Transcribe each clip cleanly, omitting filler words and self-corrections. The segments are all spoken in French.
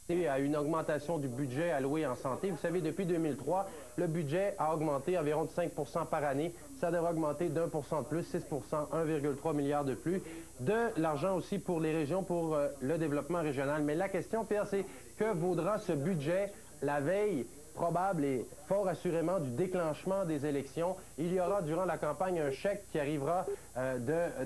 à une augmentation du budget alloué en santé. Vous savez, depuis 2003, le budget a augmenté environ de 5 par année. Ça devrait augmenter d'1 de plus, 6 1,3 milliard de plus. De l'argent aussi pour les régions, pour le développement régional. Mais la question, Pierre, c'est que vaudra ce budget la veille probable et fort assurément du déclenchement des élections? Il y aura durant la campagne un chèque qui arrivera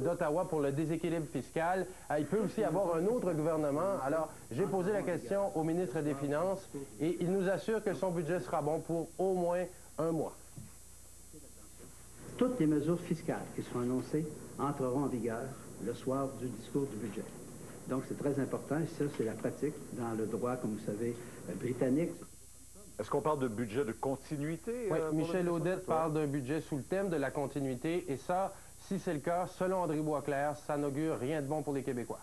d'Ottawa pour le déséquilibre fiscal. Il peut aussi y avoir un autre gouvernement. Alors, j'ai posé la question au ministre des Finances et il nous assure que son budget sera bon pour au moins un mois. Toutes les mesures fiscales qui seront annoncées entreront en vigueur le soir du discours du budget. Donc, c'est très important et ça, c'est la pratique dans le droit, comme vous savez, britannique. Est-ce qu'on parle de budget de continuité? Oui, Michel Audette parle d'un budget sous le thème de la continuité. Et ça, si c'est le cas, selon André Boisclair, ça n'augure rien de bon pour les Québécois.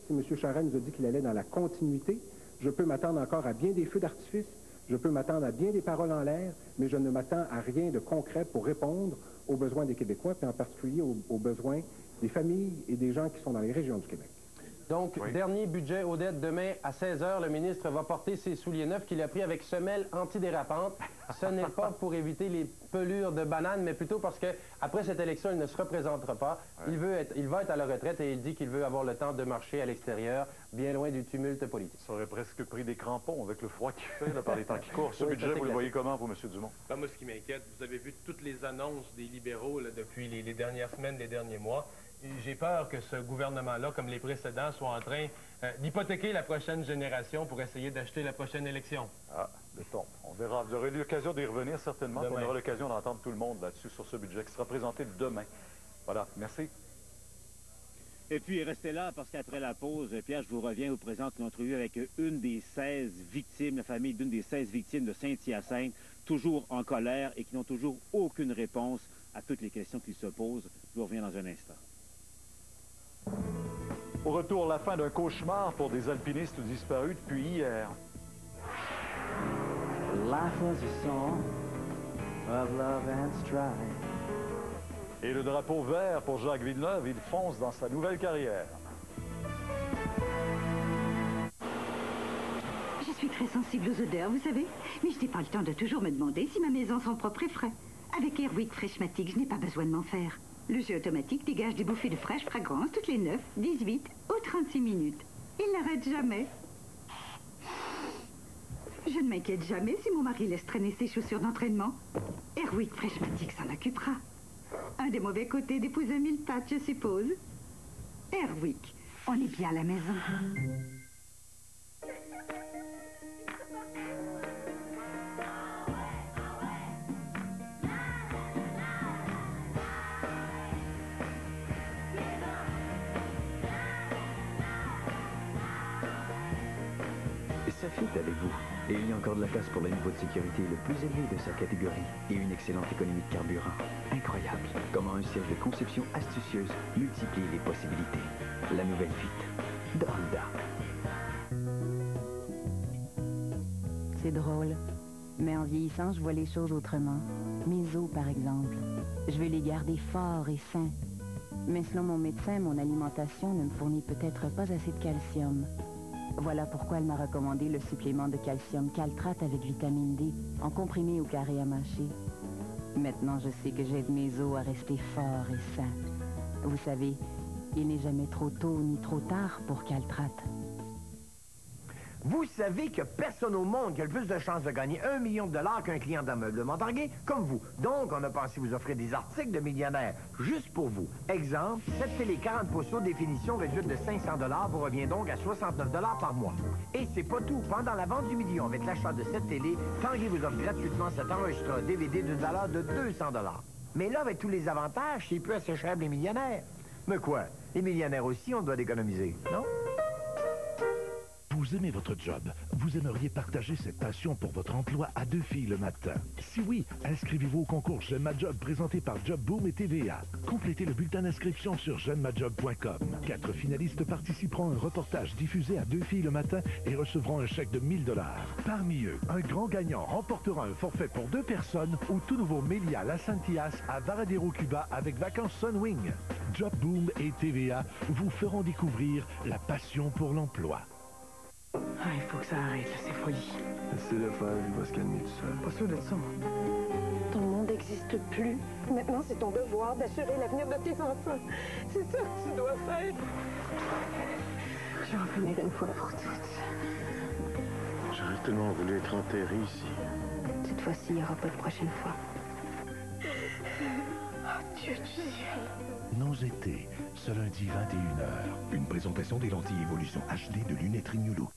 Si M. Charest nous a dit qu'il allait dans la continuité, je peux m'attendre encore à bien des feux d'artifice, je peux m'attendre à bien des paroles en l'air, mais je ne m'attends à rien de concret pour répondre aux besoins des Québécois, puis en particulier aux besoins des familles et des gens qui sont dans les régions du Québec. Donc, dernier budget Audette, demain à 16 h, le ministre va porter ses souliers neufs qu'il a pris avec semelles antidérapantes. Ce n'est pas pour éviter les pelures de bananes, mais plutôt parce qu'après cette élection, il ne se représentera pas. Il va être à la retraite et il dit qu'il veut avoir le temps de marcher à l'extérieur, bien loin du tumulte politique. Ça aurait presque pris des crampons avec le froid qu'il fait là, par les temps qui courent. Ce budget, vous le voyez comment, vous, M. Dumont? Ben, moi, ce qui m'inquiète, vous avez vu toutes les annonces des libéraux là, depuis les dernières semaines, les derniers mois. J'ai peur que ce gouvernement-là, comme les précédents, soit en train d'hypothéquer la prochaine génération pour essayer d'acheter la prochaine élection. Ah, le ton. On verra. Vous aurez l'occasion d'y revenir certainement. On aura l'occasion d'entendre tout le monde là-dessus sur ce budget qui sera présenté demain. Voilà. Merci. Et puis, restez là parce qu'après la pause, Pierre, je vous reviens, vous présente une entrevue avec une des 16 victimes, la famille d'une des 16 victimes de Saint-Hyacinthe, toujours en colère et qui n'ont toujours aucune réponse à toutes les questions qu'ils se posent. Je vous reviens dans un instant. Au retour, la fin d'un cauchemar pour des alpinistes disparus depuis hier. Life was a song of love and strife. Et le drapeau vert pour Jacques Villeneuve, il fonce dans sa nouvelle carrière. Je suis très sensible aux odeurs, vous savez. Mais je n'ai pas le temps de toujours me demander si ma maison sent propre et frais. Avec Airwick Freshmatic, je n'ai pas besoin de m'en faire. Le jeu automatique dégage des bouffées de fraîche fragrance toutes les 9, 18 ou 36 minutes. Il n'arrête jamais. Je ne m'inquiète jamais si mon mari laisse traîner ses chaussures d'entraînement. Airwick Freshmatic s'en occupera. Un des mauvais côtés d'épouser un mille pattes, je suppose. Airwick, on est bien à la maison. Sophie est avec vous. Et il y a encore de la place pour le niveau de sécurité le plus élevé de sa catégorie et une excellente économie de carburant. Incroyable. Comment un siège de conception astucieuse multiplie les possibilités. La nouvelle Fit de Honda. C'est drôle. Mais en vieillissant, je vois les choses autrement. Mes os, par exemple. Je veux les garder forts et sains. Mais selon mon médecin, mon alimentation ne me fournit peut-être pas assez de calcium. Voilà pourquoi elle m'a recommandé le supplément de calcium Caltrate avec vitamine D, en comprimé au carré à mâcher. Maintenant, je sais que j'aide mes os à rester forts et sains. Vous savez, il n'est jamais trop tôt ni trop tard pour Caltrate. Vous savez qu'il n'y a personne au monde qui a le plus de chances de gagner 1 million de dollars qu'un client d'ameublement Target comme vous. Donc, on a pensé vous offrir des articles de millionnaires juste pour vous. Exemple, cette télé 40 pouces haute définition réduite de 500 dollars vous revient donc à 69 dollars par mois. Et c'est pas tout. Pendant la vente du million avec l'achat de cette télé, Target vous offre gratuitement cet enregistreur DVD d'une valeur de 200 dollars. Mais là, avec tous les avantages, c'est plus assez cher les millionnaires. Mais quoi? Les millionnaires aussi, on doit d'économiser, non? Vous aimez votre job. Vous aimeriez partager cette passion pour votre emploi à 2 filles le matin. Si oui, inscrivez-vous au concours J'aime ma job présenté par Job Boom et TVA. Complétez le bulletin d'inscription sur j'aimemajob.com. 4 finalistes participeront à un reportage diffusé à 2 filles le matin et recevront un chèque de 1000 dollars. Parmi eux, un grand gagnant remportera un forfait pour 2 personnes au tout nouveau Melia La Santillas à Varadero, Cuba avec vacances Sunwing. Job Boom et TVA vous feront découvrir la passion pour l'emploi. il faut que ça arrête, là, ces folies. Laissez-le faire, il va se calmer tout seul. Pas sûr de ça. Ton monde n'existe plus. Maintenant, c'est ton devoir d'assurer l'avenir de tes enfants. C'est ça que tu dois faire. Je vais en finir une fois pour toutes. J'aurais tellement voulu être enterré ici. Cette fois-ci, il n'y aura pas de prochaine fois. Oh, Dieu du ciel. Nos étés, ce lundi 21h. Une présentation des lentilles Évolution HD de Lunetterie New Look.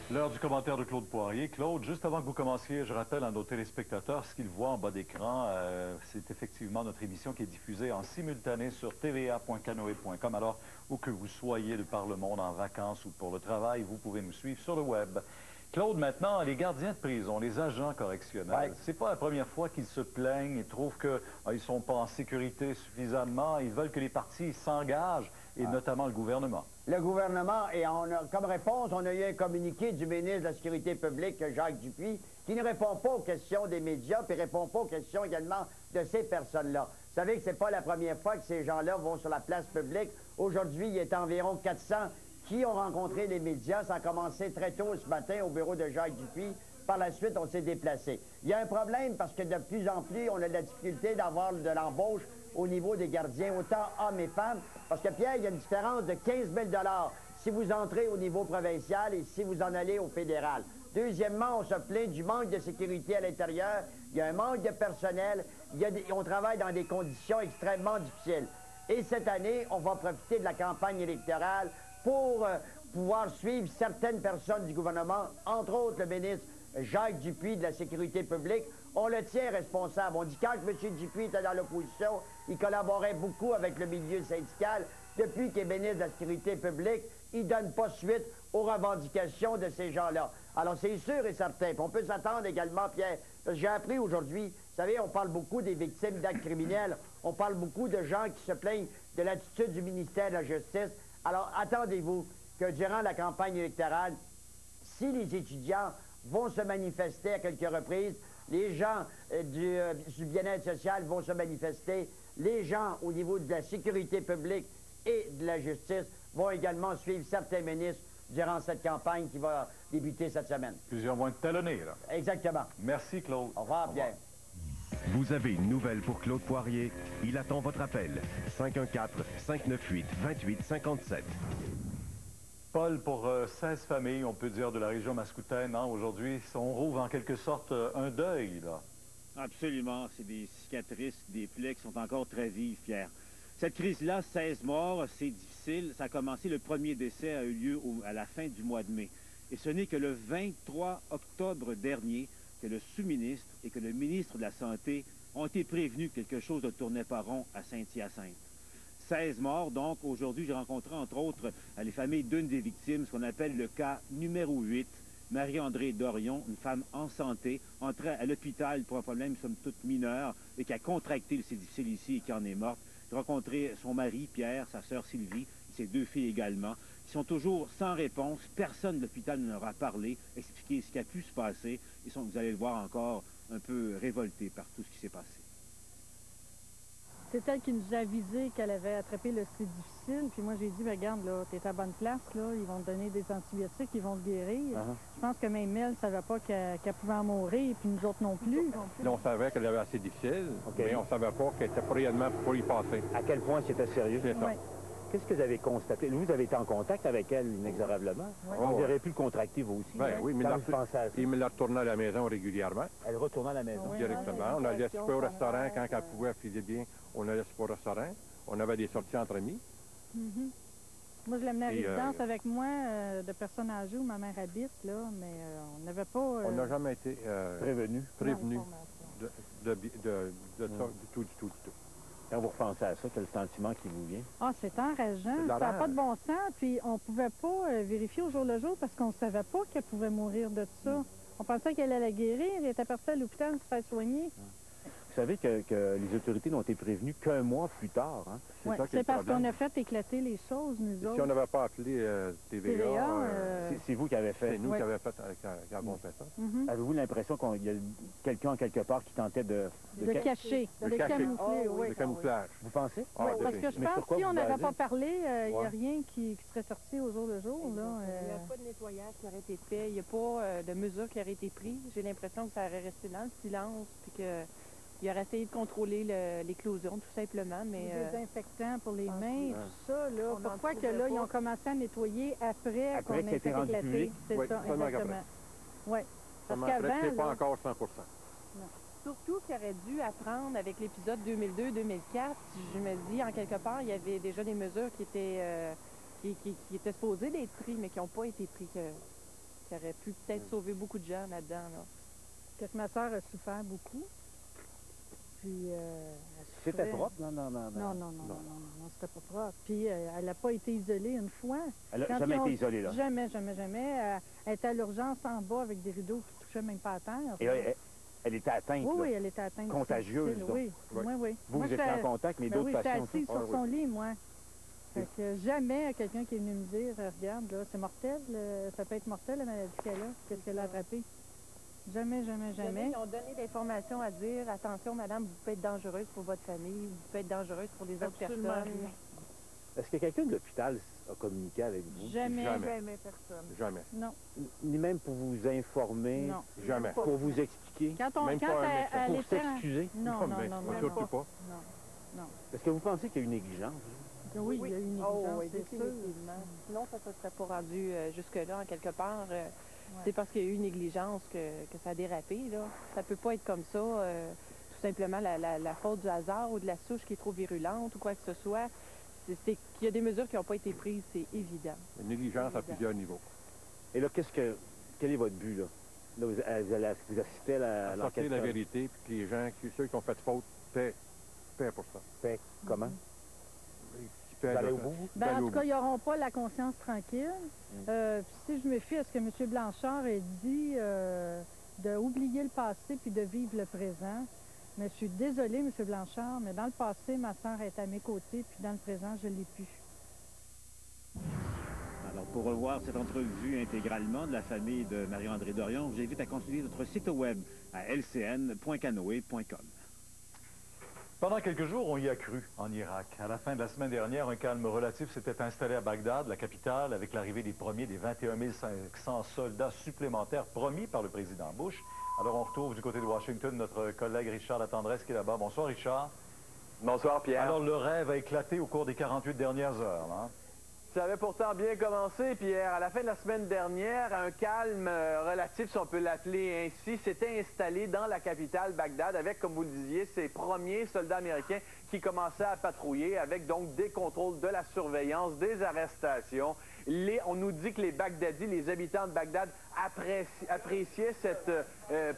L'heure du commentaire de Claude Poirier. Claude, juste avant que vous commenciez, je rappelle à nos téléspectateurs ce qu'ils voient en bas d'écran. C'est effectivement notre émission qui est diffusée en simultané sur tva.canoe.com. Alors, où que vous soyez de par le monde, en vacances ou pour le travail, vous pouvez nous suivre sur le web. Claude, maintenant, les gardiens de prison, les agents correctionnels, c'est pas la première fois qu'ils se plaignent et trouvent qu'ils ne sont pas en sécurité suffisamment. Ils veulent que les partis s'engagent, et notamment le gouvernement. Le gouvernement, et comme réponse, on a eu un communiqué du ministre de la Sécurité publique, Jacques Dupuis, qui ne répond pas aux questions des médias, puis répond pas aux questions également de ces personnes-là. Vous savez que c'est pas la première fois que ces gens-là vont sur la place publique. Aujourd'hui, il y a environ 400 qui ont rencontré les médias. Ça a commencé très tôt ce matin au bureau de Jacques Dupuis. Par la suite, on s'est déplacé. Il y a un problème parce que de plus en plus, on a de la difficulté d'avoir de l'embauche au niveau des gardiens, autant hommes et femmes. Parce que, Pierre, il y a une différence de 15 000 $ si vous entrez au niveau provincial et si vous en allez au fédéral. Deuxièmement, on se plaint du manque de sécurité à l'intérieur. Il y a un manque de personnel. On travaille dans des conditions extrêmement difficiles. Et cette année, on va profiter de la campagne électorale pour pouvoir suivre certaines personnes du gouvernement, entre autres le ministre Jacques Dupuis de la Sécurité publique. On le tient responsable. On dit quand M. Dupuis était dans l'opposition, il collaborait beaucoup avec le milieu syndical. Depuis qu'il est ministre de la Sécurité publique, il ne donne pas suite aux revendications de ces gens-là. Alors c'est sûr et certain. Puis on peut s'attendre également, Pierre, parce que j'ai appris aujourd'hui, vous savez, on parle beaucoup des victimes d'actes criminels. On parle beaucoup de gens qui se plaignent de l'attitude du ministère de la Justice. Alors, attendez-vous que durant la campagne électorale, si les étudiants vont se manifester à quelques reprises, les gens du bien-être social vont se manifester, les gens au niveau de la sécurité publique et de la justice vont également suivre certains ministres durant cette campagne qui va débuter cette semaine. Plusieurs vont être talonnés, là. Exactement. Merci, Claude. Au revoir, Pierre. Vous avez une nouvelle pour Claude Poirier? Il attend votre appel. 514-598-2857. Paul, pour 16 familles, on peut dire, de la région mascoutaine, aujourd'hui, on rouvre en quelque sorte un deuil, là. Absolument. C'est des cicatrices, des plaies qui sont encore très vives, Pierre. Cette crise-là, 16 morts, c'est difficile. Ça a commencé, le premier décès a eu lieu à la fin du mois de mai. Et ce n'est que le 23 octobre dernier que le sous-ministre et que le ministre de la Santé ont été prévenus que quelque chose ne tournait pas rond à Saint-Hyacinthe. 16 morts, donc aujourd'hui, j'ai rencontré entre autres les familles d'une des victimes, ce qu'on appelle le cas numéro 8, Marie-Andrée Dorion, une femme en santé, entrée à l'hôpital pour un problème somme toute mineur et qui a contracté le C. difficile ici et qui en est morte. J'ai rencontré son mari, Pierre, sa sœur Sylvie, ses deux filles également. Ils sont toujours sans réponse. Personne de l'hôpital ne leur a parlé, expliqué ce qui a pu se passer. Ils sont, vous allez le voir, encore un peu révoltés par tout ce qui s'est passé. C'est elle qui nous a avisé qu'elle avait attrapé le C. difficile. Puis moi, j'ai dit, regarde, là, t'es à bonne place, là. Ils vont te donner des antibiotiques, ils vont te guérir. Je pense que même elle ne savait pas qu'elle pouvait en mourir, puis nous autres non plus. Là, on savait qu'elle avait assez difficile, mais on ne savait pas qu'elle était réellement pour y passer. À quel point c'était sérieux? C'est ça. Oui. Qu'est-ce que vous avez constaté? Vous avez été en contact avec elle inexorablement. Oui. Vous auriez pu le contracter, vous aussi. Ben, oui, mais il me l'a retourné à la maison régulièrement. Elle retournait à la maison? Oui, directement. On allait souper au restaurant quand elle pouvait filer bien. On allait souper au restaurant. On avait des sorties entre amis. Moi, je l'amenais à résidence avec moi, de personnes âgées où ma mère habite, là, mais on n'avait pas... On n'a jamais été prévenu de ça, du tout. Quand vous repensez à ça, quel sentiment qui vous vient? Ah, c'est enrageant. Ça n'a pas de bon sens. Puis on ne pouvait pas vérifier au jour le jour parce qu'on ne savait pas qu'elle pouvait mourir de ça. On pensait qu'elle allait guérir. Elle était partie à l'hôpital se faire soigner. savez que les autorités n'ont été prévenues qu'un mois plus tard. Hein? C'est parce qu'on a fait éclater les choses, nous autres. Si on n'avait pas appelé TVA, c'est vous qui avez fait. C'est nous qui avons fait, qui avons fait ça. Avez-vous l'impression qu'il y a quelqu'un quelque part qui tentait de cacher, de camoufler, oui. Le camouflage. Vous pensez? Oui, parce que je pense que si on n'avait pas parlé, il n'y a rien qui serait sorti au jour le jour. Là, il n'y a pas de nettoyage qui aurait été fait, il n'y a pas de mesures qui auraient été prises. J'ai l'impression que ça aurait resté dans le silence, puis qu'il aurait essayé de contrôler l'éclosion, tout simplement. Mais, les désinfectants pour les mains, tout ça. Là, pourquoi que là, ils ont commencé à nettoyer après qu'on ait fait éclater? C'est ça, exactement. Oui. Parce qu'avant, c'est pas encore 100%. Non. Surtout qu'il aurait dû apprendre avec l'épisode 2002-2004. Je me dis, en quelque part, il y avait déjà des mesures qui étaient supposées d'être prises, mais qui n'ont pas été prises, qui auraient pu peut-être sauver beaucoup de gens là-dedans. Là. Parce que ma soeur a souffert beaucoup. Puis, c'était propre? Non, c'était pas propre. Puis, elle n'a pas été isolée une fois. Elle n'a jamais été isolée, là? Jamais. Elle était à l'urgence en bas avec des rideaux qui ne touchaient même pas à terre. Et elle était atteinte, Oui, elle était atteinte. Contagieuse, donc. Oui. Vous étiez en contact, mais d'autres patients aussi? J'étais assise sur son lit, moi. Fait que jamais quelqu'un qui est venu me dire, regarde, là, c'est mortel, ça peut être mortel, la maladie qu'elle a, qu'est-ce qu'elle a attrapé. Jamais. Ils ont donné l'information à dire, attention, madame, vous pouvez être dangereuse pour votre famille, vous pouvez être dangereuse pour les autres personnes. Est-ce que quelqu'un de l'hôpital a communiqué avec vous? Jamais personne. Jamais. Non. Ni même pour vous informer? Non. Jamais. Pour vous expliquer? Même pas un médecin. Pour s'excuser? Non. Surtout pas. Non. Est-ce que vous pensez qu'il y a eu une négligence? Oui, il y a eu une négligence, c'est sûr. Sinon, ça ne se serait pas rendu jusque-là, en quelque part. C'est parce qu'il y a eu une négligence que ça a dérapé. Là. Ça peut pas être comme ça. Tout simplement, la faute du hasard ou de la souche qui est trop virulente ou quoi que ce soit. C'est qu'il y a des mesures qui n'ont pas été prises, c'est évident. Une négligence à plusieurs niveaux. Et là, quel est votre but, là? Là, vous assistez à l'enquête? Sortir la vérité, puis que les gens, ceux qui ont fait faute, paient pour ça. Paient comment? Vous allez au bout? En tout cas, ils n'auront pas la conscience tranquille. Si je me fie à ce que M. Blanchard a dit, d'oublier le passé puis de vivre le présent. Mais je suis désolée, M. Blanchard, mais dans le passé, ma soeur est à mes côtés, puis dans le présent, je ne l'ai plus. Alors, pour revoir cette entrevue intégralement de la famille de Marie-André Dorion, je vous invite à consulter notre site web à lcn.canoe.com. Pendant quelques jours, on y a cru en Irak. À la fin de la semaine dernière, un calme relatif s'était installé à Bagdad, la capitale, avec l'arrivée des premiers des 21 500 soldats supplémentaires promis par le président Bush. Alors, on retrouve du côté de Washington notre collègue Richard Latendresse qui est là-bas. Bonsoir, Richard. Bonsoir, Pierre. Alors, le rêve a éclaté au cours des 48 dernières heures, hein? Ça avait pourtant bien commencé, Pierre. À la fin de la semaine dernière, un calme relatif, si on peut l'appeler ainsi, s'était installé dans la capitale, Bagdad, avec, comme vous le disiez, ces premiers soldats américains qui commençaient à patrouiller, avec donc des contrôles de la surveillance, des arrestations. On nous dit que les Bagdadis, les habitants de Bagdad, appréciaient cette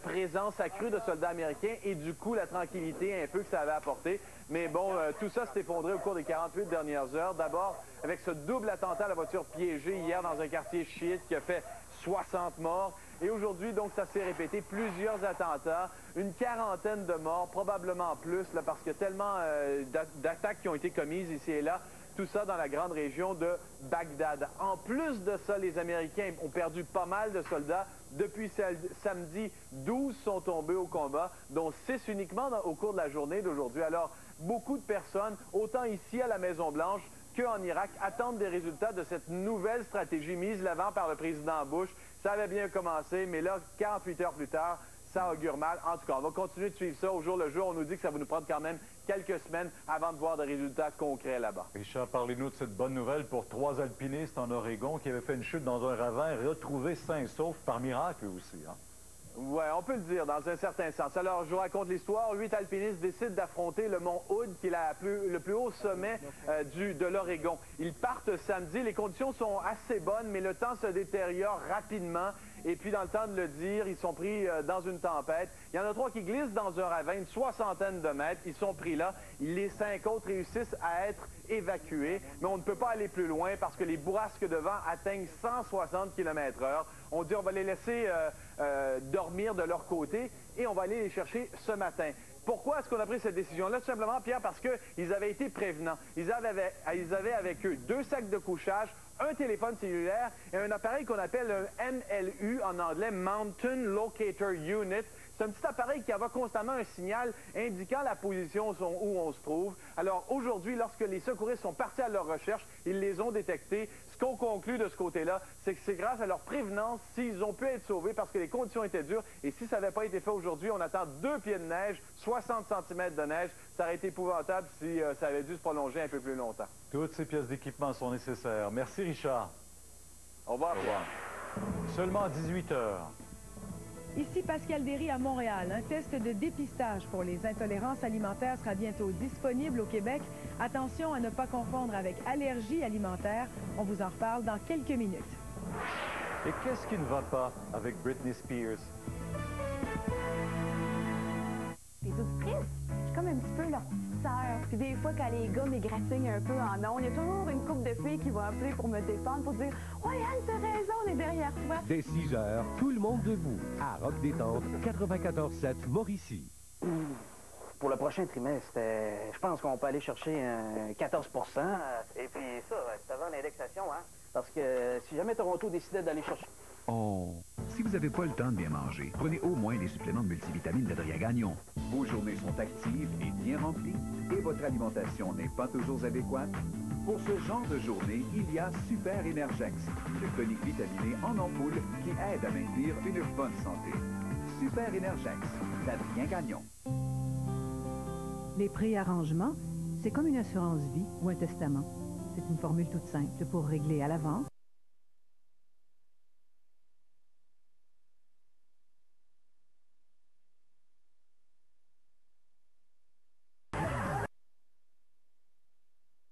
présence accrue de soldats américains et du coup, la tranquillité un peu que ça avait apporté. Mais bon, tout ça s'est effondré au cours des 48 dernières heures. D'abord, avec ce double attentat à la voiture piégée hier dans un quartier chiite qui a fait 60 morts. Et aujourd'hui, donc, ça s'est répété. Plusieurs attentats, une quarantaine de morts, probablement plus, là, parce qu'il y a tellement d'attaques qui ont été commises ici et là. Tout ça dans la grande région de Bagdad. En plus de ça, les Américains ont perdu pas mal de soldats. Depuis samedi, 12 sont tombés au combat, dont 6 uniquement au cours de la journée d'aujourd'hui. Alors, beaucoup de personnes, autant ici à la Maison-Blanche qu'en Irak, attendent des résultats de cette nouvelle stratégie mise l'avant par le président Bush. Ça avait bien commencé, mais là, 48 heures plus tard, ça augure mal. En tout cas, on va continuer de suivre ça au jour le jour. On nous dit que ça va nous prendre quand même quelques semaines avant de voir des résultats concrets là-bas. Richard, parlez-nous de cette bonne nouvelle pour 3 alpinistes en Oregon qui avaient fait une chute dans un ravin, retrouvés sains et saufs par miracle aussi, hein? Oui, on peut le dire dans un certain sens. Alors, je vous raconte l'histoire. 8 alpinistes décident d'affronter le mont Hood, qui est le plus haut sommet de l'Oregon. Ils partent samedi. Les conditions sont assez bonnes, mais le temps se détériore rapidement. Et puis, dans le temps de le dire, ils sont pris dans une tempête. Il y en a 3 qui glissent dans un ravin, une 60aine de mètres. Ils sont pris là. Les 5 autres réussissent à être évacués. Mais on ne peut pas aller plus loin parce que les bourrasques de vent atteignent 160 km/h. On dit on va les laisser dormir de leur côté et on va aller les chercher ce matin. Pourquoi est-ce qu'on a pris cette décision-là? Tout simplement, Pierre, parce qu'ils avaient été prévenants. Ils avaient avec eux 2 sacs de couchage, un téléphone cellulaire et un appareil qu'on appelle un MLU en anglais, Mountain Locator Unit. C'est un petit appareil qui envoie constamment un signal indiquant la position où on se trouve. Alors aujourd'hui, lorsque les secouristes sont partis à leur recherche, ils les ont détectés. Ce qu'on conclut de ce côté-là, c'est que c'est grâce à leur prévenance s'ils ont pu être sauvés parce que les conditions étaient dures. Et si ça n'avait pas été fait aujourd'hui, on attend 2 pieds de neige, 60 cm de neige. Ça aurait été épouvantable si ça avait dû se prolonger un peu plus longtemps. Toutes ces pièces d'équipement sont nécessaires. Merci, Richard. Au revoir. Au revoir. Seulement à 18 h. Ici Pascal Derry à Montréal. Un test de dépistage pour les intolérances alimentaires sera bientôt disponible au Québec. Attention à ne pas confondre avec allergie alimentaire. On vous en reparle dans quelques minutes. Et qu'est-ce qui ne va pas avec Britney Spears? Les auditrices, je suis comme un petit peu leur petite sœur. Puis des fois, quand les gars m'égratignent un peu en ondes, il y a toujours une couple de filles qui vont appeler pour me défendre, pour dire « Ouais, Anne, t'as raison, on est derrière toi. » Dès 6 h, tout le monde debout, à Rock Détente, 94.7 Mauricie. Pour le prochain trimestre, je pense qu'on peut aller chercher un 14 et puis ça, c'est avant l'indexation, hein? Parce que si jamais Toronto décidait d'aller chercher... Oh! Si vous n'avez pas le temps de bien manger, prenez au moins les suppléments de multivitamines d'Adrien Gagnon. Vos journées sont actives et bien remplies et votre alimentation n'est pas toujours adéquate? Pour ce genre de journée, il y a Super Energex, le tonique vitaminé en ampoule qui aide à maintenir une bonne santé. Super Energex, d'Adrien Gagnon. Les préarrangements, c'est comme une assurance vie ou un testament. C'est une formule toute simple pour régler à l'avance.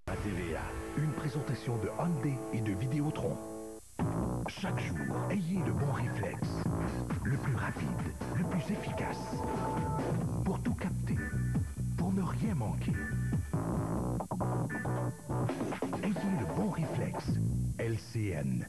À TVA, une présentation de Hyundai et de Vidéotron. Chaque jour, ayez le bon réflexe, le plus rapide, le plus efficace, pour tout capter, pour ne rien manquer. Ayez le bon réflexe, LCN.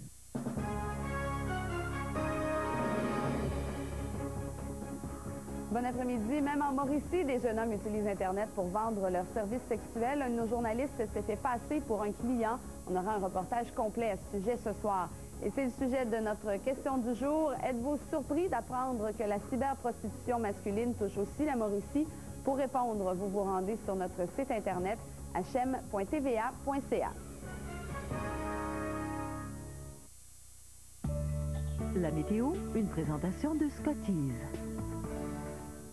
Bon après-midi. Même en Mauricie, des jeunes hommes utilisent Internet pour vendre leurs services sexuels. Un de nos journalistes s'est fait passer pour un client. On aura un reportage complet à ce sujet ce soir. Et c'est le sujet de notre question du jour. Êtes-vous surpris d'apprendre que la cyberprostitution masculine touche aussi la Mauricie? Pour répondre, vous vous rendez sur notre site Internet hm.tva.ca. La météo, une présentation de Scotties.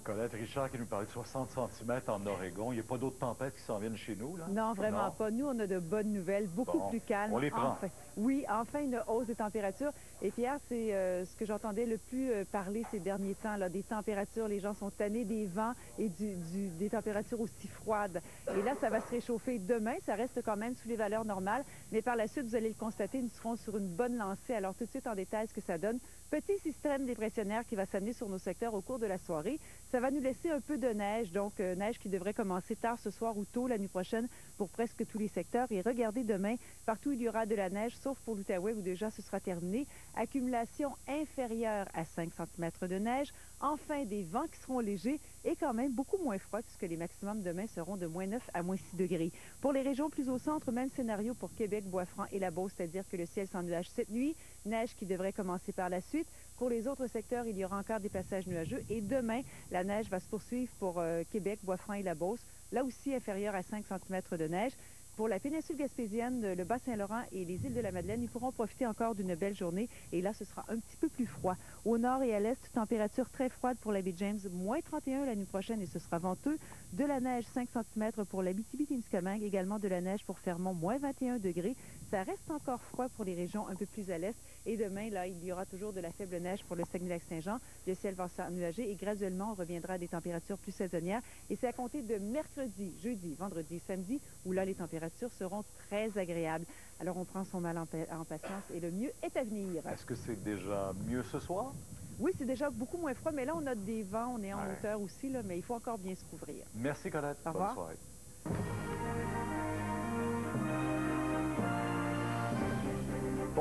Colette Richard qui nous parlait de 60 cm en Oregon. Il n'y a pas d'autres tempêtes qui s'en viennent chez nous, là? Non, vraiment pas. Nous, on a de bonnes nouvelles, beaucoup plus calmes. On les prend. Enfin, oui, enfin une hausse des températures. Et Pierre, c'est ce que j'entendais le plus parler ces derniers temps, là, des températures. Les gens sont tannés des vents et des températures aussi froides. Et là, ça va se réchauffer demain. Ça reste quand même sous les valeurs normales. Mais par la suite, vous allez le constater, nous serons sur une bonne lancée. Alors tout de suite en détail, ce que ça donne. Petit système dépressionnaire qui va s'amener sur nos secteurs au cours de la soirée. Ça va nous laisser un peu de neige, donc neige qui devrait commencer tard ce soir ou tôt la nuit prochaine pour presque tous les secteurs. Et regardez demain, partout il y aura de la neige, sauf pour l'Outaouais où déjà ce sera terminé. Accumulation inférieure à 5 cm de neige. Enfin, des vents qui seront légers et quand même beaucoup moins froids puisque les maximums demain seront de -9 à -6 degrés. Pour les régions plus au centre, même scénario pour Québec, Bois-Franc et la Beauce, c'est-à-dire que le ciel sans nuages cette nuit. Neige qui devrait commencer par la suite. Pour les autres secteurs, il y aura encore des passages nuageux. Et demain, la neige va se poursuivre pour Québec, Bois-Franc et la Beauce. Là aussi, inférieur à 5 cm de neige. Pour la péninsule gaspésienne, le Bas-Saint-Laurent et les îles de la Madeleine, ils pourront profiter encore d'une belle journée. Et là, ce sera un petit peu plus froid. Au nord et à l'est, température très froide pour la baie James, -31 la nuit prochaine et ce sera venteux. De la neige, 5 cm pour l'Abitibi-Témiscamingue, également de la neige pour Fermont, -21 degrés. Ça reste encore froid pour les régions un peu plus à l'est. Et demain, là, il y aura toujours de la faible neige pour le Saguenay-Lac-Saint-Jean. Le ciel va s'ennuager et graduellement, on reviendra à des températures plus saisonnières. Et c'est à compter de mercredi, jeudi, vendredi, samedi, où là, les températures seront très agréables. Alors, on prend son mal en patience et le mieux est à venir. Est-ce que c'est déjà mieux ce soir? Oui, c'est déjà beaucoup moins froid, mais là, on a des vents, on est en hauteur aussi, là, mais il faut encore bien se couvrir. Merci, Colette. Au revoir. Bonne soirée.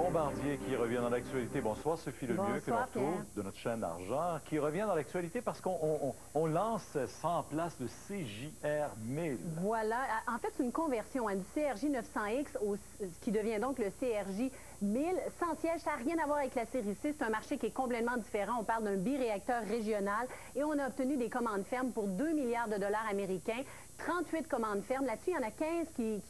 Bombardier qui revient dans l'actualité. Bonsoir Sophie Lemieux, que l'on retrouve de notre chaîne d'argent, qui revient dans l'actualité parce qu'on lance 100 places de CJR 1000. Voilà. En fait, c'est une conversion du CRJ 900X qui devient donc le CRJ 1000. Sans siège, ça n'a rien à voir avec la série C. C'est un marché qui est complètement différent. On parle d'un biréacteur régional et on a obtenu des commandes fermes pour 2 milliards de dollars américains. 38 commandes fermes. Là-dessus, il y en a 15 qui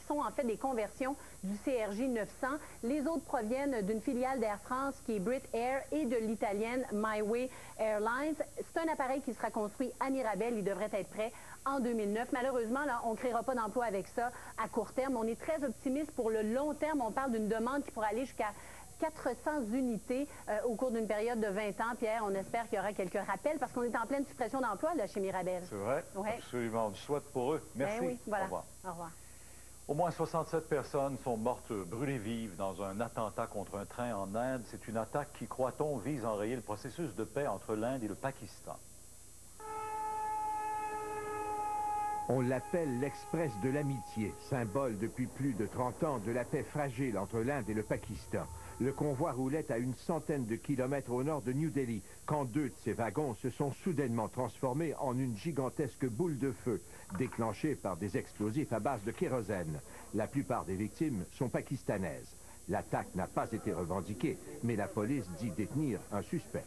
sont en fait des conversions du CRJ 900. Les autres proviennent d'une filiale d'Air France qui est Brit Air et de l'italienne MyWay Airlines. C'est un appareil qui sera construit à Mirabel. Il devrait être prêt en 2009. Malheureusement, là, on ne créera pas d'emploi avec ça à court terme. On est très optimiste pour le long terme. On parle d'une demande qui pourrait aller jusqu'à 400 unités au cours d'une période de 20 ans. Pierre, on espère qu'il y aura quelques rappels parce qu'on est en pleine suppression d'emploi là, chez Mirabel. C'est vrai? Ouais. Absolument. On le souhaite pour eux. Merci. Ben oui, voilà. Au revoir. Au revoir. Au moins 67 personnes sont mortes brûlées vives dans un attentat contre un train en Inde. C'est une attaque qui, croit-on, vise à enrayer le processus de paix entre l'Inde et le Pakistan. On l'appelle l'Express de l'amitié, symbole depuis plus de 30 ans de la paix fragile entre l'Inde et le Pakistan. Le convoi roulait à une centaine de kilomètres au nord de New Delhi, quand 2 de ces wagons se sont soudainement transformés en une gigantesque boule de feu, déclenchée par des explosifs à base de kérosène. La plupart des victimes sont pakistanaises. L'attaque n'a pas été revendiquée, mais la police dit détenir un suspect.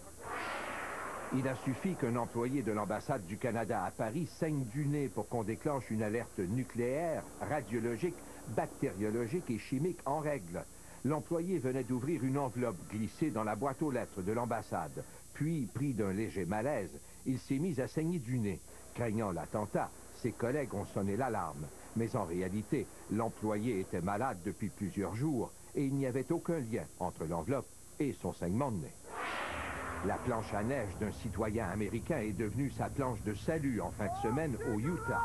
Il a suffi qu'un employé de l'ambassade du Canada à Paris saigne du nez pour qu'on déclenche une alerte nucléaire, radiologique, bactériologique et chimique en règle. L'employé venait d'ouvrir une enveloppe glissée dans la boîte aux lettres de l'ambassade. Puis, pris d'un léger malaise, il s'est mis à saigner du nez. Craignant l'attentat, ses collègues ont sonné l'alarme. Mais en réalité, l'employé était malade depuis plusieurs jours et il n'y avait aucun lien entre l'enveloppe et son saignement de nez. La planche à neige d'un citoyen américain est devenue sa planche de salut en fin de semaine au Utah.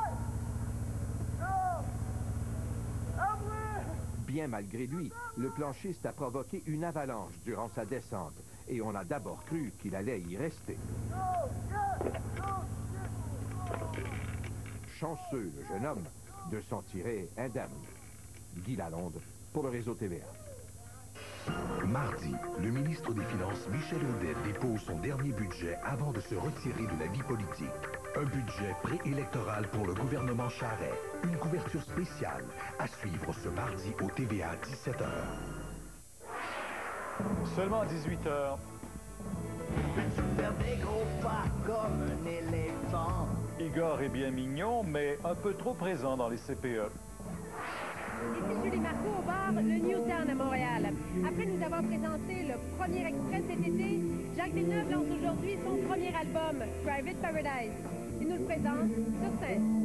Bien malgré lui, le planchiste a provoqué une avalanche durant sa descente et on a d'abord cru qu'il allait y rester. Chanceux, le jeune homme, de s'en tirer indemne. Guy Lalonde, pour le réseau TVA. Mardi, le ministre des Finances, Michel Audet, dépose son dernier budget avant de se retirer de la vie politique. Un budget préélectoral pour le gouvernement Charest. Une couverture spéciale à suivre ce mardi au TVA 17h. Seulement 18h. Peux-tu faire des gros pas comme un éléphant? Igor est bien mignon, mais un peu trop présent dans les CPE. Ici Julie Marcoux au bar le Newtown à Montréal. Après nous avoir présenté le premier extrait cet été, Jacques Villeneuve lance aujourd'hui son premier album, Private Paradise. Il nous le présente sur scène.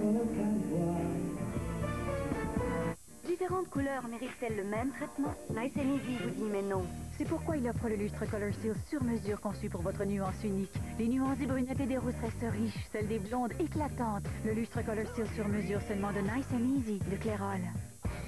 Différentes couleurs méritent-elles le même traitement? Nice and Easy vous dit mais non. C'est pourquoi il offre le lustre Color Seal sur mesure conçu pour votre nuance unique. Les nuances des brunettes et des rousses restent riches, celles des blondes éclatantes. Le lustre Color Seal sur mesure seulement de Nice and Easy de Clairol.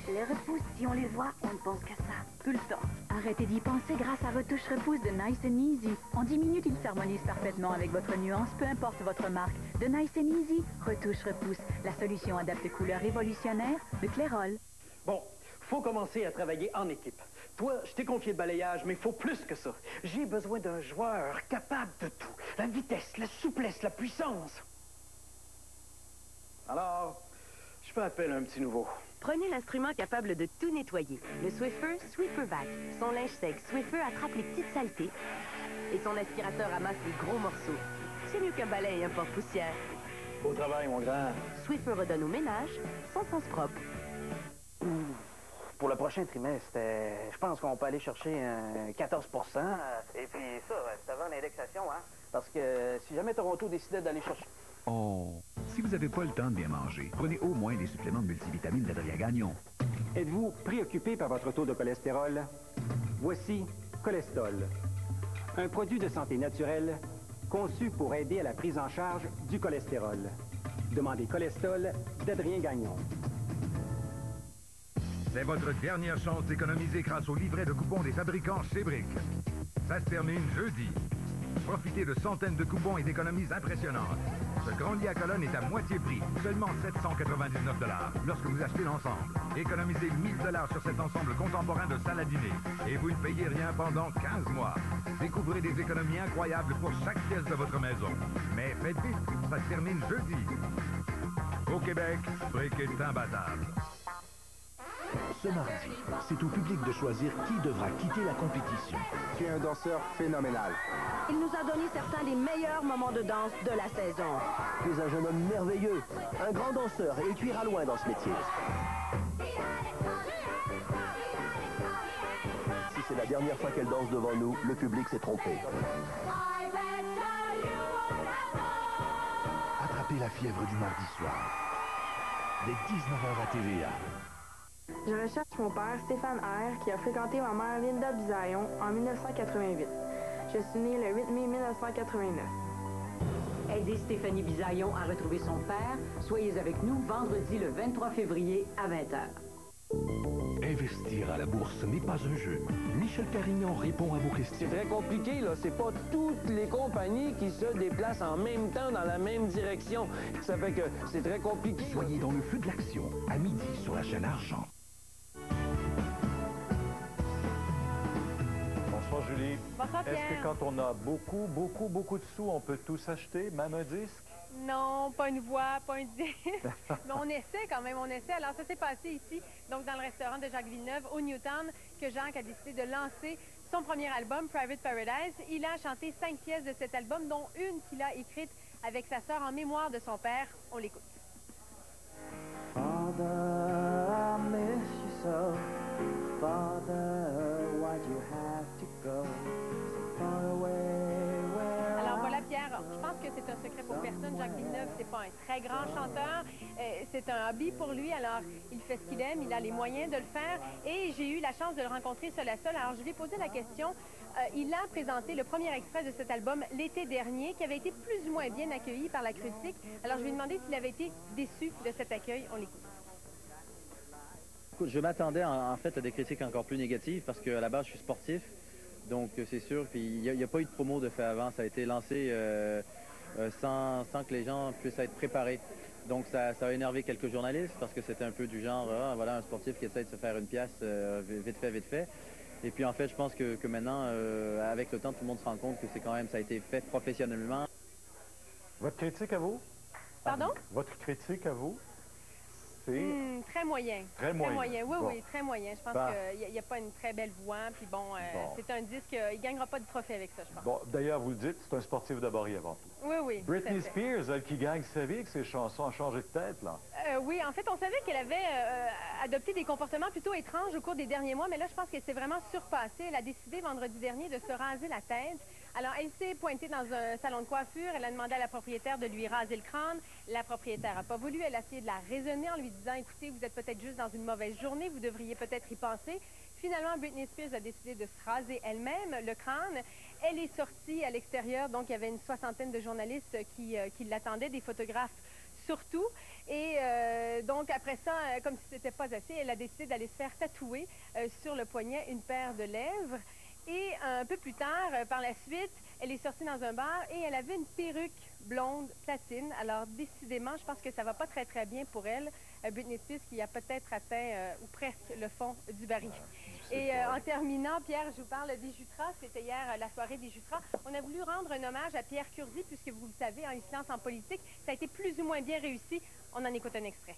Les repousses, si on les voit, on ne pense qu'à ça, tout le temps. Arrêtez d'y penser grâce à Retouche Repousse de Nice and Easy. En 10 minutes, il s'harmonise parfaitement avec votre nuance, peu importe votre marque. De Nice and Easy, Retouche Repousse, la solution adapte couleur révolutionnaire de Clairol. Bon, faut commencer à travailler en équipe. Toi, je t'ai confié le balayage, mais il faut plus que ça. J'ai besoin d'un joueur capable de tout. La vitesse, la souplesse, la puissance. Alors, je fais appel à un petit nouveau. Prenez l'instrument capable de tout nettoyer. Le Swiffer SwifferVac. Son linge sec Swiffer attrape les petites saletés et son aspirateur ramasse les gros morceaux. C'est mieux qu'un balai et un porte-poussière. Beau travail, mon grand. Swiffer redonne au ménage son sens propre. Pour le prochain trimestre, je pense qu'on peut aller chercher un 14 Et puis ça, c'est avant l'indexation, hein? Parce que si jamais Toronto décidait d'aller chercher... Oh! Si vous n'avez pas le temps de bien manger, prenez au moins des suppléments de multivitamines d'Adria Gagnon. Êtes-vous préoccupé par votre taux de cholestérol? Voici Cholestol, un produit de santé naturelle conçu pour aider à la prise en charge du cholestérol. Demandez Cholestol d'Adrien Gagnon. C'est votre dernière chance d'économiser grâce au livret de coupons des fabricants chez Brick. Ça se termine jeudi. Profitez de centaines de coupons et d'économies impressionnantes. Ce grand lit à colonne est à moitié prix, seulement 799 $ lorsque vous achetez l'ensemble. Économisez 1000 $ sur cet ensemble contemporain de salle à dîner et vous ne payez rien pendant 15 mois. Découvrez des économies incroyables pour chaque pièce de votre maison. Mais faites vite, ça se termine jeudi. Au Québec, Brick est imbattable. Ce mardi, c'est au public de choisir qui devra quitter la compétition. Tu es un danseur phénoménal. Il nous a donné certains des meilleurs moments de danse de la saison. Tu es un jeune homme merveilleux, un grand danseur, et tu iras loin dans ce métier. Si c'est la dernière fois qu'elle danse devant nous, le public s'est trompé. Attrapez la fièvre du mardi soir. Dès 19h à TVA. Je recherche mon père, Stéphane R., qui a fréquenté ma mère, Linda Bisaillon, en 1988. Je suis née le 8 mai 1989. Aidez Stéphanie Bisaillon à retrouver son père. Soyez avec nous vendredi le 23 février à 20h. Investir à la bourse n'est pas un jeu. Michel Carignan répond à vos questions. C'est très compliqué, là. C'est pas toutes les compagnies qui se déplacent en même temps dans la même direction. Ça fait que c'est très compliqué. Soyez dans le feu de l'action, à midi sur la chaîne Argent. Bonsoir Julie. Bonsoir Pierre. Est-ce que quand on a beaucoup de sous, on peut tout s'acheter, même un disque? Non, pas une voix, pas un disque. Mais on essaie quand même, on essaie. Alors ça s'est passé ici, donc dans le restaurant de Jacques Villeneuve, au Newtown, que Jacques a décidé de lancer son premier album, Private Paradise. Il a chanté 5 pièces de cet album, dont une qu'il a écrite avec sa sœur en mémoire de son père. On l'écoute. Father, I miss you so. Father, why'd you have to go so far away? Alors voilà Pierre, je pense que c'est un secret pour personne. Jacques Villeneuve, c'est pas un très grand chanteur. C'est un hobby pour lui, alors il fait ce qu'il aime, il a les moyens de le faire. Et j'ai eu la chance de le rencontrer seul à seul. Alors je lui ai posé la question. Il a présenté le premier extrait de cet album l'été dernier, qui avait été plus ou moins bien accueilli par la critique. Alors je lui ai demandé s'il avait été déçu de cet accueil. On l'écoute. Écoute, je m'attendais en fait à des critiques encore plus négatives parce qu'à la base, je suis sportif. Donc, c'est sûr. Puis, il n'y a pas eu de promo de fait avant. Ça a été lancé sans que les gens puissent être préparés. Donc, ça a énervé quelques journalistes parce que c'était un peu du genre, voilà, un sportif qui essaie de se faire une pièce vite fait. Et puis, en fait, je pense que maintenant, avec le temps, tout le monde se rend compte que c'est quand même, ça a été fait professionnellement. Votre critique à vous? Pardon? Votre critique à vous? C'est... Très moyen. Très moyen. Oui, bon. oui, très moyen. Je pense qu'il n'y a pas une très belle voix. Puis bon, c'est un disque, il ne gagnera pas de trophée avec ça, je pense. Bon, d'ailleurs, vous le dites, c'est un sportif d'abord et avant tout. Oui, oui. Britney Spears, elle qui gagne sa vie avec ses chansons, a changé de tête, là. Oui, en fait, on savait qu'elle avait adopté des comportements plutôt étranges au cours des derniers mois, mais là, je pense qu'elle s'est vraiment surpassée. Elle a décidé vendredi dernier de se raser la tête. Alors, elle s'est pointée dans un salon de coiffure. Elle a demandé à la propriétaire de lui raser le crâne. La propriétaire n'a pas voulu. Elle a essayé de la raisonner en lui disant, écoutez, vous êtes peut-être juste dans une mauvaise journée, vous devriez peut-être y penser. Finalement, Britney Spears a décidé de se raser elle-même le crâne. Elle est sortie à l'extérieur, donc il y avait une soixantaine de journalistes qui l'attendaient, des photographes surtout. Et donc, après ça, comme si ce n'était pas assez, elle a décidé d'aller se faire tatouer sur le poignet une paire de lèvres. Et un peu plus tard, par la suite, elle est sortie dans un bar et elle avait une perruque blonde platine. Alors, décidément, je pense que ça va pas très, très bien pour elle. Britney Spears qui a peut-être atteint ou presque le fond du baril. Et en terminant, Pierre, je vous parle des Jutras. C'était hier la soirée des Jutras. On a voulu rendre un hommage à Pierre Curzi, puisque vous le savez, il se lance en politique. Ça a été plus ou moins bien réussi. On en écoute un extrait.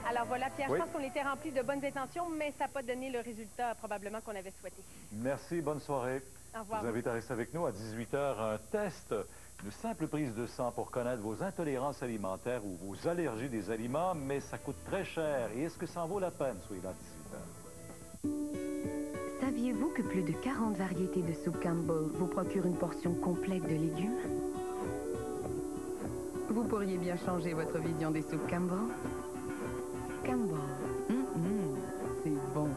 Alors voilà, Pierre, je pense qu'on était rempli de bonnes intentions, mais ça n'a pas donné le résultat probablement qu'on avait souhaité. Merci, bonne soirée. Au revoir. Je vous invite à rester avec nous à 18h, un test, une simple prise de sang pour connaître vos intolérances alimentaires ou vos allergies des aliments, mais ça coûte très cher. Et est-ce que ça en vaut la peine? Soyez là à 18h. Saviez-vous que plus de 40 variétés de soupe Campbell vous procurent une portion complète de légumes? Vous pourriez bien changer votre vision des soupes Campbell. Campbell. C'est bon.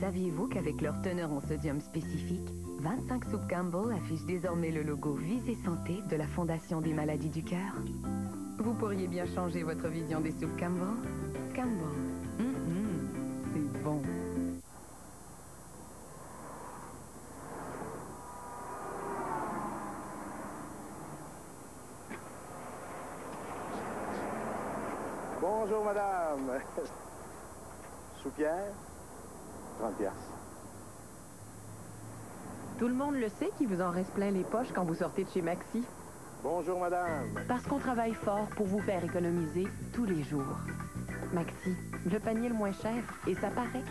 Saviez-vous qu'avec leur teneur en sodium spécifique, 25 soupes Campbell affichent désormais le logo Visée Santé de la Fondation des maladies du cœur? Vous pourriez bien changer votre vision des soupes Campbell. Campbell. Bonjour, madame. Soupière, 30 piastres. Tout le monde le sait qu'il vous en reste plein les poches quand vous sortez de chez Maxi. Bonjour, madame. Parce qu'on travaille fort pour vous faire économiser tous les jours. Maxi, le panier le moins cher, et ça paraît.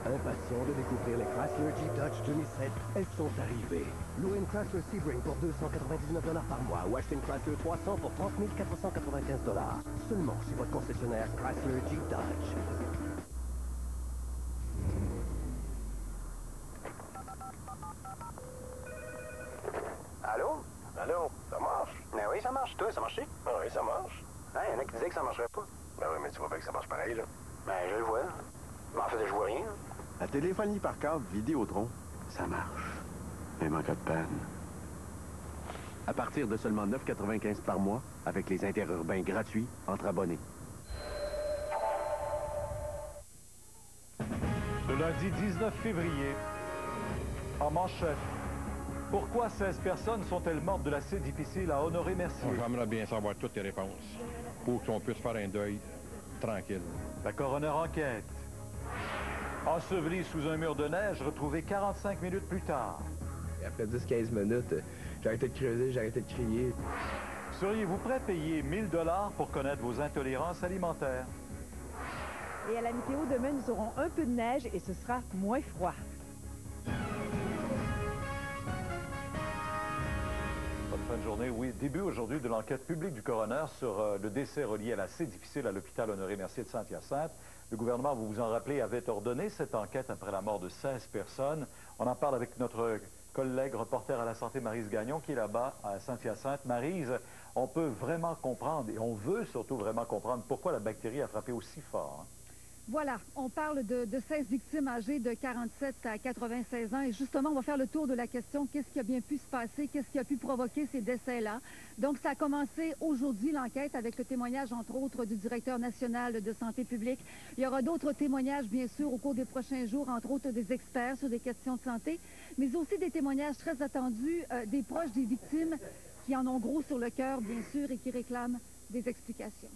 Impatient de découvrir les Chrysler Jeep Dodge 2007, elles sont arrivées. Louez une Chrysler Sebring pour 299 $ par mois ou achetez une Chrysler 300 pour 30 495 $. Seulement chez votre concessionnaire Chrysler Jeep Dodge. Allô? Allô? Ça marche? Ben oui, ça marche. Toi, ça marche? Ben oui, ça marche. Il y en a qui disaient que ça marcherait pas. Ben oui, mais tu vois bien que ça marche pareil, là. Ben, je le vois. Mais en fait, je vois rien. La téléphonie par câble Vidéotron, ça marche. Même en cas de panne. À partir de seulement 9,95 par mois, avec les interurbains gratuits entre abonnés. Le lundi 19 février, en manchette, pourquoi 16 personnes sont-elles mortes de l'assez difficile à Honoré Mercier? J'aimerais bien savoir toutes les réponses pour qu'on puisse faire un deuil tranquille. La coroner enquête. Enseveli sous un mur de neige, retrouvé 45 minutes plus tard. Et après 10-15 minutes, j'ai arrêté de creuser, j'ai arrêté de crier. Seriez-vous prêt à payer 1000 $ pour connaître vos intolérances alimentaires? Et à la météo, demain, nous aurons un peu de neige et ce sera moins froid. Bonne fin de journée. Oui, début aujourd'hui de l'enquête publique du coroner sur le décès relié à l'assez difficile à l'hôpital Honoré Mercier de Saint-Hyacinthe. Le gouvernement, vous vous en rappelez, avait ordonné cette enquête après la mort de 16 personnes. On en parle avec notre collègue reporter à la santé, Maryse Gagnon, qui est là-bas à Saint-Hyacinthe. Maryse, on peut vraiment comprendre, et on veut surtout vraiment comprendre, pourquoi la bactérie a frappé aussi fort. Hein? Voilà, on parle de 16 victimes âgées de 47 à 96 ans. Et justement, on va faire le tour de la question, qu'est-ce qui a bien pu se passer, qu'est-ce qui a pu provoquer ces décès-là. Donc, ça a commencé aujourd'hui, l'enquête, avec le témoignage, entre autres, du directeur national de santé publique. Il y aura d'autres témoignages, bien sûr, au cours des prochains jours, entre autres des experts sur des questions de santé, mais aussi des témoignages très attendus des proches des victimes qui en ont gros sur le cœur, bien sûr, et qui réclament des explications.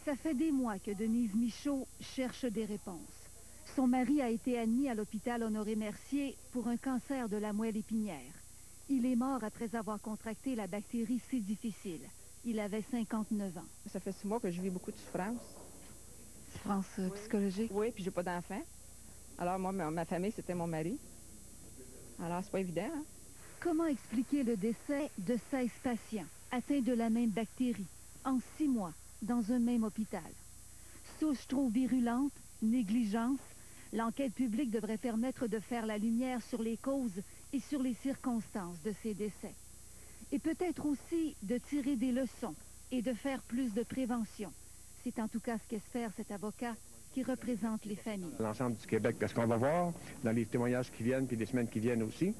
Ça fait des mois que Denise Michaud cherche des réponses. Son mari a été admis à l'hôpital Honoré Mercier pour un cancer de la moelle épinière. Il est mort après avoir contracté la bactérie C. difficile. Il avait 59 ans. Ça fait 6 mois que je vis beaucoup de souffrance. Souffrance psychologique? Oui, puis j'ai pas d'enfant. Alors moi, ma famille, c'était mon mari. Alors c'est pas évident, hein? Comment expliquer le décès de 16 patients atteints de la même bactérie en 6 mois? Dans un même hôpital. Souche trop virulente, négligence, l'enquête publique devrait permettre de faire la lumière sur les causes et sur les circonstances de ces décès. Et peut-être aussi de tirer des leçons et de faire plus de prévention. C'est en tout cas ce qu'espère cet avocat qui représente les familles. L'ensemble du Québec, parce qu'on va voir dans les témoignages qui viennent, puis les semaines qui viennent aussi,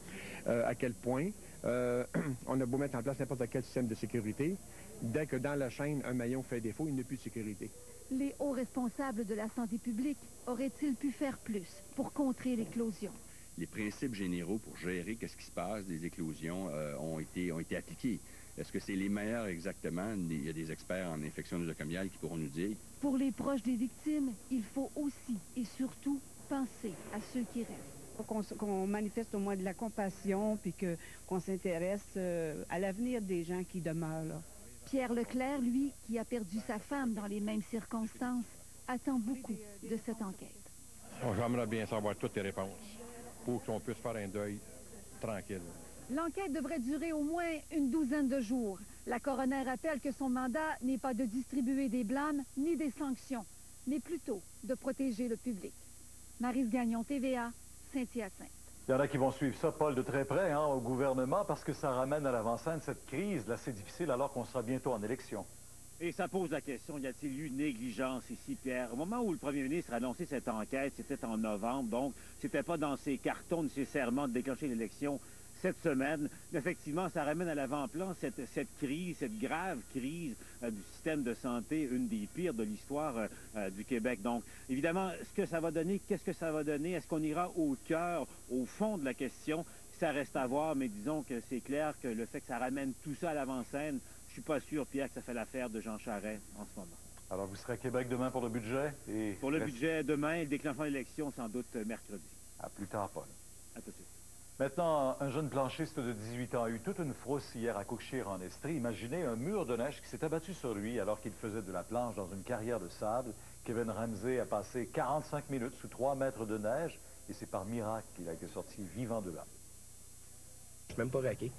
à quel point on a beau mettre en place n'importe quel système de sécurité, dès que dans la chaîne, un maillon fait défaut, il n'y a plus de sécurité. Les hauts responsables de la santé publique auraient-ils pu faire plus pour contrer l'éclosion? Les principes généraux pour gérer qu'est-ce qui se passe des éclosions ont été appliqués. Est-ce que c'est les meilleurs exactement? Il y a des experts en infection nosocomiale qui pourront nous dire. Pour les proches des victimes, il faut aussi et surtout penser à ceux qui restent. Qu'on manifeste au moins de la compassion, puis qu'on s'intéresse à l'avenir des gens qui demeurent là. Pierre Leclerc, lui, qui a perdu sa femme dans les mêmes circonstances, attend beaucoup de cette enquête. J'aimerais bien savoir toutes les réponses pour qu'on puisse faire un deuil tranquille. L'enquête devrait durer au moins une douzaine de jours. La coroner rappelle que son mandat n'est pas de distribuer des blâmes ni des sanctions, mais plutôt de protéger le public. Maryse Gagnon, TVA, Saint-Hyacinthe. Il y en a qui vont suivre ça, Paul, de très près au gouvernement parce que ça ramène à l'avant-scène cette crise là, c'est difficile alors qu'on sera bientôt en élection. Et ça pose la question, y a-t-il eu négligence ici, Pierre? Au moment où le premier ministre a annoncé cette enquête, c'était en novembre, donc c'était pas dans ses cartons nécessairement de déclencher l'élection cette semaine. Effectivement, ça ramène à l'avant-plan cette crise, cette grave crise du système de santé, une des pires de l'histoire du Québec. Donc, évidemment, ce que ça va donner, qu'est-ce que ça va donner? Est-ce qu'on ira au cœur, au fond de la question? Ça reste à voir, mais disons que c'est clair que le fait que ça ramène tout ça à l'avant-scène, je suis pas sûr, Pierre, que ça fait l'affaire de Jean Charest en ce moment. Alors, vous serez à Québec demain pour le budget? Pour le budget, demain, le déclenchement de l'élection, sans doute mercredi. À plus tard, Paul. À tout de suite. Maintenant, un jeune planchiste de 18 ans a eu toute une frousse hier à Cookshire en Estrie. Imaginez un mur de neige qui s'est abattu sur lui alors qu'il faisait de la planche dans une carrière de sable. Kevin Ramsey a passé 45 minutes sous 3 mètres de neige et c'est par miracle qu'il a été sorti vivant de là. Je suis même pas raqué.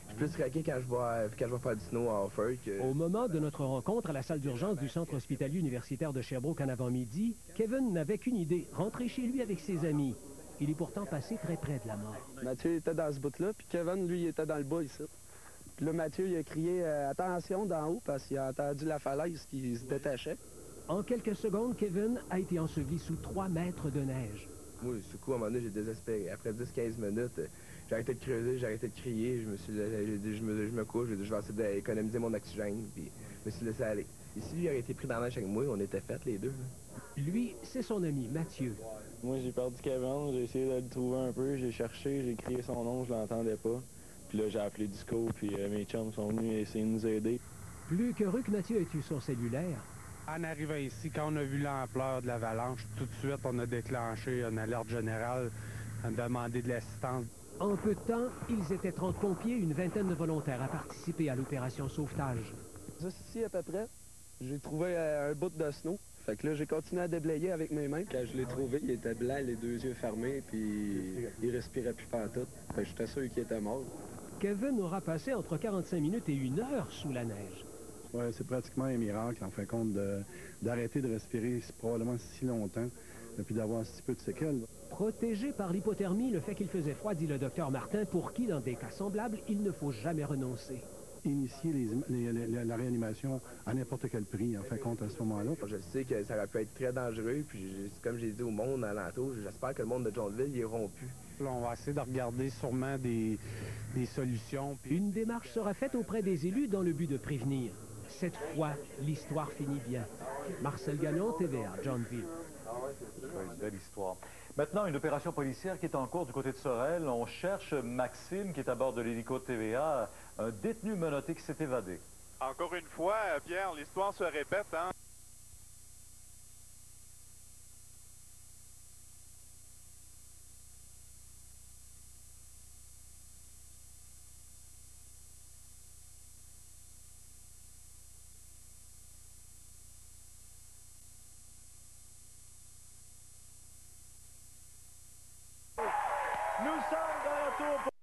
Je suis plus raqué quand je vais faire du snow à offer que... Au moment de notre rencontre à la salle d'urgence du Centre hospitalier universitaire de Sherbrooke en avant-midi, Kevin n'avait qu'une idée, rentrer chez lui avec ses amis. Il est pourtant passé très près de la mort. Mathieu était dans ce bout-là, puis Kevin, lui, il était dans le bas ici. Puis là, Mathieu, il a crié attention d'en haut parce qu'il a entendu la falaise qui se détachait. En quelques secondes, Kevin a été enseveli sous 3 mètres de neige. Moi, du coup, à un moment donné, j'ai désespéré. Après 10-15 minutes, j'ai arrêté de creuser, j'ai arrêté de crier. J'ai dit, je me couche, je vais essayer d'économiser mon oxygène, puis je me suis laissé aller. Et si lui aurait été pris dans la neige avec moi, on était faits les deux. Là. Lui, c'est son ami, Mathieu. Moi, j'ai perdu Kevin, j'ai essayé de le trouver un peu, j'ai cherché, j'ai crié son nom, je l'entendais pas. Puis là, j'ai appelé Disco, puis mes chums sont venus essayer de nous aider. Plus qu'heureux que Mathieu ait eu son cellulaire. En arrivant ici, quand on a vu l'ampleur de l'avalanche, tout de suite, on a déclenché une alerte générale, on a demandé de l'assistance. En peu de temps, ils étaient 30 pompiers et une vingtaine de volontaires à participer à l'opération sauvetage. Juste ici, à peu près, j'ai trouvé un bout de snow. Fait que là, j'ai continué à déblayer avec mes mains. Quand je l'ai trouvé, il était blanc, les 2 yeux fermés, puis il respirait plus pantoute. Fait que j'étais sûr qu'il était mort. Kevin aura passé entre 45 minutes et 1 heure sous la neige. Ouais, c'est pratiquement un miracle, en fin de compte, d'arrêter de respirer probablement si longtemps, et puis d'avoir si peu de séquelles. Protégé par l'hypothermie, le fait qu'il faisait froid, dit le docteur Martin, pour qui, dans des cas semblables, il ne faut jamais renoncer. Initier la réanimation à n'importe quel prix, en fin de compte, à ce moment-là. Je sais que ça aurait pu être très dangereux, puis comme j'ai dit au monde alentour, j'espère que le monde de Jonesville y est rompu. Là, on va essayer de regarder sûrement des solutions. Puis... Une démarche sera faite auprès des élus dans le but de prévenir. Cette fois, l'histoire finit bien. Marcel Gagnon, TVA, Johnville. Une belle histoire. Maintenant, une opération policière qui est en cours du côté de Sorel. On cherche Maxime, qui est à bord de l'hélico de TVA, un détenu menotté qui s'est évadé. Encore une fois, Pierre, l'histoire se répète, hein? Nous sommes de retour pour...